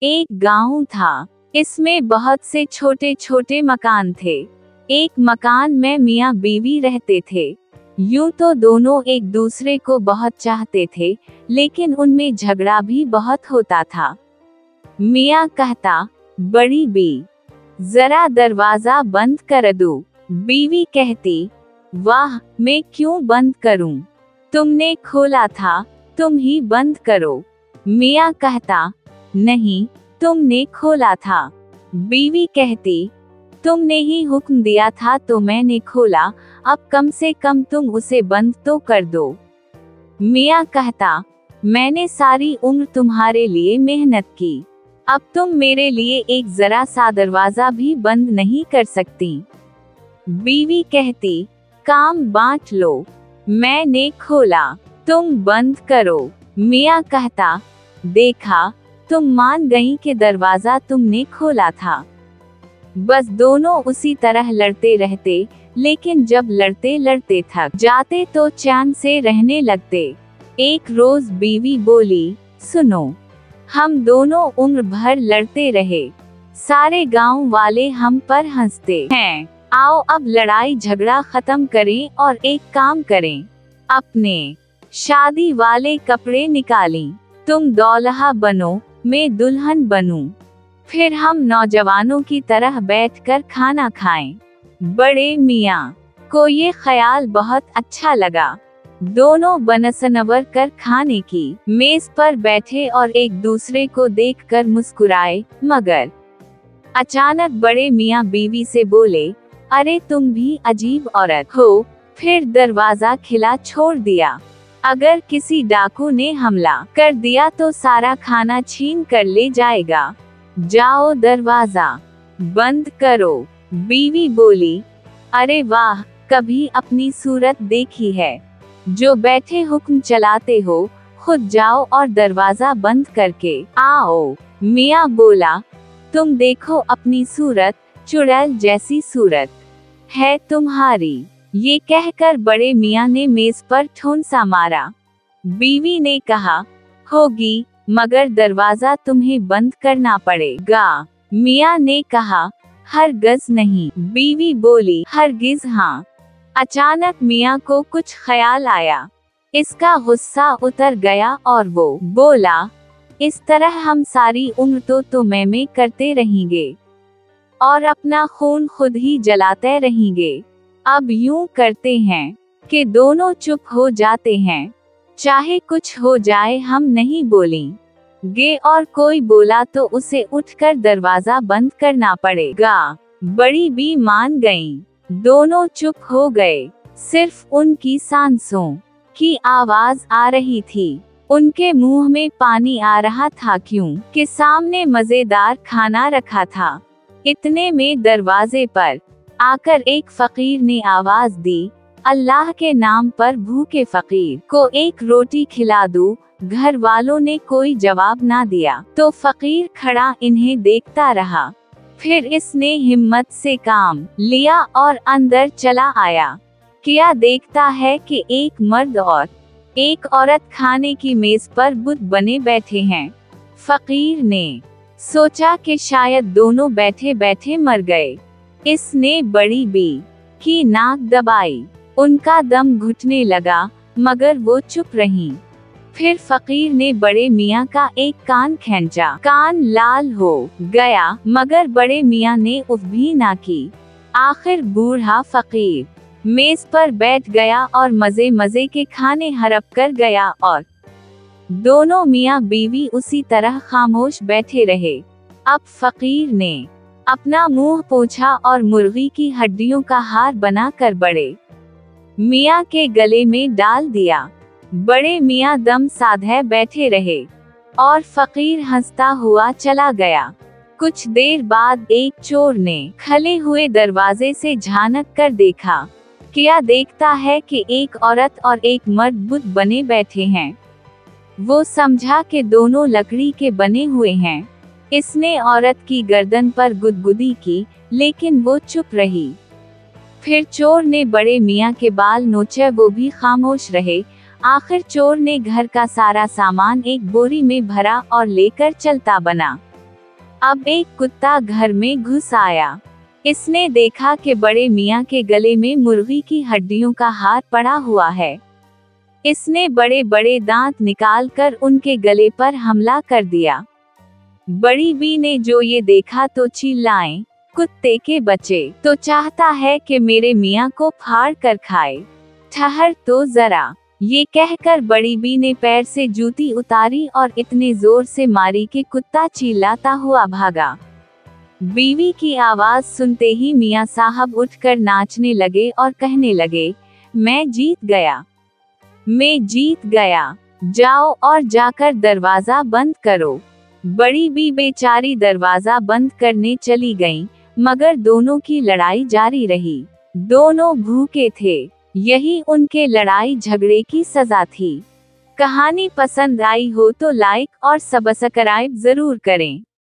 एक गांव था। इसमें बहुत से छोटे छोटे मकान थे। एक मकान में मियाँ बीवी रहते थे। यूं तो दोनों एक दूसरे को बहुत चाहते थे, लेकिन उनमें झगड़ा भी बहुत होता था। मियाँ कहता, बड़ी बी, जरा दरवाजा बंद कर दो। बीवी कहती, वाह, मैं क्यों बंद करूं? तुमने खोला था, तुम ही बंद करो। मियाँ कहता, नहीं, तुमने खोला था। बीवी कहती, तुमने ही हुक्म दिया था तो मैंने खोला, अब कम से कम तुम उसे बंद तो कर दो। मियाँ कहता, मैंने सारी उम्र तुम्हारे लिए मेहनत की, अब तुम मेरे लिए एक जरा सा दरवाजा भी बंद नहीं कर सकती। बीवी कहती, काम बांट लो, मैंने खोला, तुम बंद करो। मियाँ कहता, देखा, तुम मान गई कि दरवाजा तुमने खोला था। बस दोनों उसी तरह लड़ते रहते, लेकिन जब लड़ते लड़ते थक जाते तो चैन से रहने लगते। एक रोज बीवी बोली, सुनो, हम दोनों उम्र भर लड़ते रहे, सारे गांव वाले हम पर हंसते हैं। आओ अब लड़ाई झगड़ा खत्म करें और एक काम करें, अपने शादी वाले कपड़े निकालें। तुम दौल्हा बनो, मैं दुल्हन बनूं, फिर हम नौजवानों की तरह बैठकर खाना खाएं। बड़े मियाँ को ये ख्याल बहुत अच्छा लगा। दोनों बनसनवर कर खाने की मेज पर बैठे और एक दूसरे को देखकर मुस्कुराए, मगर अचानक बड़े मियाँ बीवी से बोले, अरे तुम भी अजीब औरत हो, फिर दरवाजा खिला छोड़ दिया। अगर किसी डाकू ने हमला कर दिया तो सारा खाना छीन कर ले जाएगा। जाओ दरवाजा बंद करो। बीवी बोली, अरे वाह, कभी अपनी सूरत देखी है? जो बैठे हुक्म चलाते हो, खुद जाओ और दरवाजा बंद करके आओ। मियाँ बोला, तुम देखो अपनी सूरत, चुड़ैल जैसी सूरत है तुम्हारी। ये कहकर बड़े मियाँ ने मेज पर ठोंसा मारा। बीवी ने कहा, होगी, मगर दरवाजा तुम्हें बंद करना पड़ेगा। मियाँ ने कहा, हरगिज़ नहीं। बीवी बोली, हरगिज़ हाँ। अचानक मियाँ को कुछ ख्याल आया। इसका गुस्सा उतर गया और वो बोला, इस तरह हम सारी उम्र तो मैं करते रहेंगे और अपना खून खुद ही जलाते रहेंगे। अब यूं करते हैं कि दोनों चुप हो जाते हैं, चाहे कुछ हो जाए हम नहीं बोलेंगे, और कोई बोला तो उसे उठकर दरवाजा बंद करना पड़ेगा। बड़ी बी मान गईं। दोनों चुप हो गए, सिर्फ उनकी सांसों की आवाज आ रही थी। उनके मुंह में पानी आ रहा था क्योंकि सामने मजेदार खाना रखा था। इतने में दरवाजे पर आकर एक फकीर ने आवाज दी, अल्लाह के नाम पर भूखे फकीर को एक रोटी खिला दूं। घर वालों ने कोई जवाब ना दिया तो फकीर खड़ा इन्हें देखता रहा। फिर इसने हिम्मत से काम लिया और अंदर चला आया। क्या देखता है कि एक मर्द और एक औरत खाने की मेज पर बुत बने बैठे हैं। फकीर ने सोचा कि शायद दोनों बैठे बैठे मर गए। इसने बड़ी बी की नाक दबाई, उनका दम घुटने लगा, मगर वो चुप रहीं। फिर फकीर ने बड़े मियाँ का एक कान खींचा, कान लाल हो गया, मगर बड़े मियाँ ने उफ भी ना की। आखिर बूढ़ा फकीर मेज पर बैठ गया और मजे मजे के खाने हड़प कर गया और दोनों मियाँ बीवी उसी तरह खामोश बैठे रहे। अब फकीर ने अपना मुंह पोंछा और मुर्गी की हड्डियों का हार बनाकर बड़े मियाँ के गले में डाल दिया। बड़े मियाँ दम साधे बैठे रहे और फकीर हंसता हुआ चला गया। कुछ देर बाद एक चोर ने खुले हुए दरवाजे से झांक कर देखा। क्या देखता है कि एक औरत और एक मर्द बुत बने बैठे हैं। वो समझा कि दोनों लकड़ी के बने हुए हैं। इसने औरत की गर्दन पर गुदगुदी की, लेकिन वो चुप रही। फिर चोर ने बड़े मियाँ के बाल नोचे, वो भी खामोश रहे। आखिर चोर ने घर का सारा सामान एक बोरी में भरा और लेकर चलता बना। अब एक कुत्ता घर में घुस आया। इसने देखा कि बड़े मियाँ के गले में मुर्गी की हड्डियों का हार पड़ा हुआ है। इसने बड़े बड़े दांत निकालकर उनके गले पर हमला कर दिया। बड़ी बी ने जो ये देखा तो चिल्लाए, कुत्ते के बच्चे, तो चाहता है कि मेरे मियाँ को फाड़ कर खाए। ठहर तो जरा। ये कहकर बड़ी बी ने पैर से जूती उतारी और इतने जोर से मारी कि कुत्ता चिल्लाता हुआ भागा। बीवी की आवाज सुनते ही मियाँ साहब उठकर नाचने लगे और कहने लगे, मैं जीत गया, मैं जीत गया। जाओ और जाकर दरवाजा बंद करो। बड़ी बी बेचारी दरवाजा बंद करने चली गईं, मगर दोनों की लड़ाई जारी रही। दोनों भूखे थे। यही उनके लड़ाई झगड़े की सजा थी। कहानी पसंद आई हो तो लाइक और सब्सक्राइब जरूर करें।